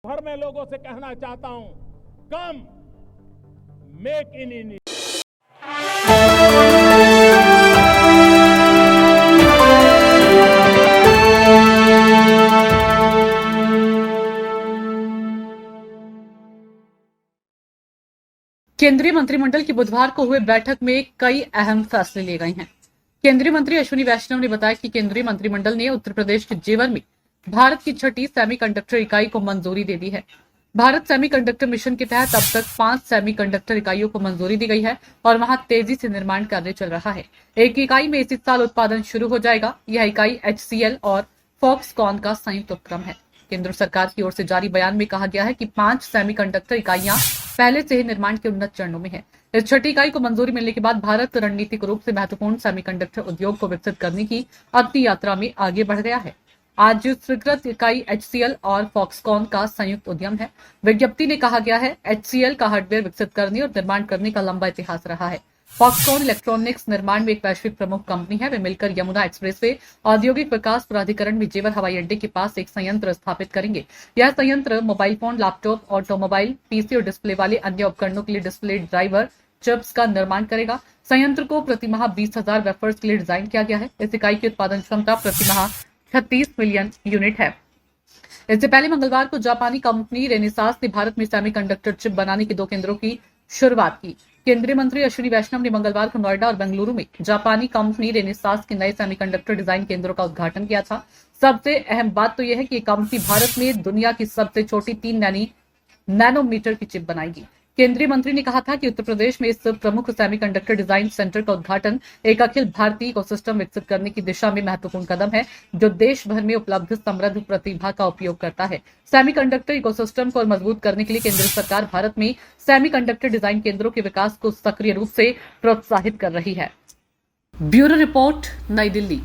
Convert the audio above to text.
भर में लोगों से कहना चाहता हूं, कम मेक इन इंडिया। केंद्रीय मंत्रिमंडल की बुधवार को हुए बैठक में कई अहम फैसले लिए गए हैं। केंद्रीय मंत्री अश्विनी वैष्णव ने बताया कि केंद्रीय मंत्रिमंडल ने उत्तर प्रदेश के जेवर में भारत की छठी सेमीकंडक्टर इकाई को मंजूरी दे दी है। भारत सेमीकंडक्टर मिशन के तहत अब तक 5 सेमीकंडक्टर इकाइयों को मंजूरी दी गई है और वहां तेजी से निर्माण कार्य चल रहा है। एक इकाई में इसी साल उत्पादन शुरू हो जाएगा। यह इकाई HCL और फॉक्सकॉन का संयुक्त उपक्रम है। केंद्र सरकार की ओर से जारी बयान में कहा गया है कि 5 सेमीकंडक्टर इकाइयां पहले से ही निर्माण के उन्नत चरणों में है। इस छठी इकाई को मंजूरी मिलने के बाद भारत रणनीतिक रूप से महत्वपूर्ण सेमीकंडक्टर उद्योग को विकसित करने की अपनी यात्रा में आगे बढ़ गया है। आज स्वीकृत इकाई HCL और फॉक्सकॉन का संयुक्त उद्यम है। विज्ञप्ति में कहा गया है, HCL का हार्डवेयर विकसित करने और निर्माण करने का लंबा इतिहास रहा है। फॉक्सकॉन इलेक्ट्रॉनिक्स निर्माण में एक वैश्विक प्रमुख कंपनी है। वे मिलकर यमुना एक्सप्रेसवे औद्योगिक विकास प्राधिकरण में जेवर हवाई अड्डे के पास एक संयंत्र स्थापित करेंगे। यह संयंत्र mobile phone, laptop, automobile, PC और डिस्प्ले वाले अन्य उपकरणों के लिए डिस्प्ले ड्राइवर चिप्स का निर्माण करेगा। संयंत्र को प्रति माह 20,000 वेफर्स के लिए डिजाइन किया गया है। इस इकाई की उत्पादन क्षमता प्रति माह 36 मिलियन यूनिट है। इससे पहले मंगलवार को जापानी कंपनी रेनेसास ने भारत में सेमीकंडक्टर चिप बनाने के 2 केंद्रों की शुरुआत की। केंद्रीय मंत्री अश्विनी वैष्णव ने मंगलवार को नोएडा और बेंगलुरु में जापानी कंपनी रेनेसास के नए सेमीकंडक्टर डिजाइन केंद्रों का उद्घाटन किया था। सबसे अहम बात तो यह है कि ये कंपनी भारत में दुनिया की सबसे छोटी 3 नैनोमीटर की चिप बनाएगी। केंद्रीय मंत्री ने कहा था कि उत्तर प्रदेश में इस प्रमुख सेमीकंडक्टर डिजाइन सेंटर का उद्घाटन एक अखिल भारतीय इकोसिस्टम विकसित करने की दिशा में महत्वपूर्ण कदम है, जो देश भर में उपलब्ध समृद्ध प्रतिभा का उपयोग करता है। सेमीकंडक्टर इकोसिस्टम को और मजबूत करने के लिए केंद्र सरकार भारत में सेमीकंडक्टर डिजाइन केंद्रों के विकास को सक्रिय रूप से प्रोत्साहित कर रही है। ब्यूरो रिपोर्ट, नई दिल्ली।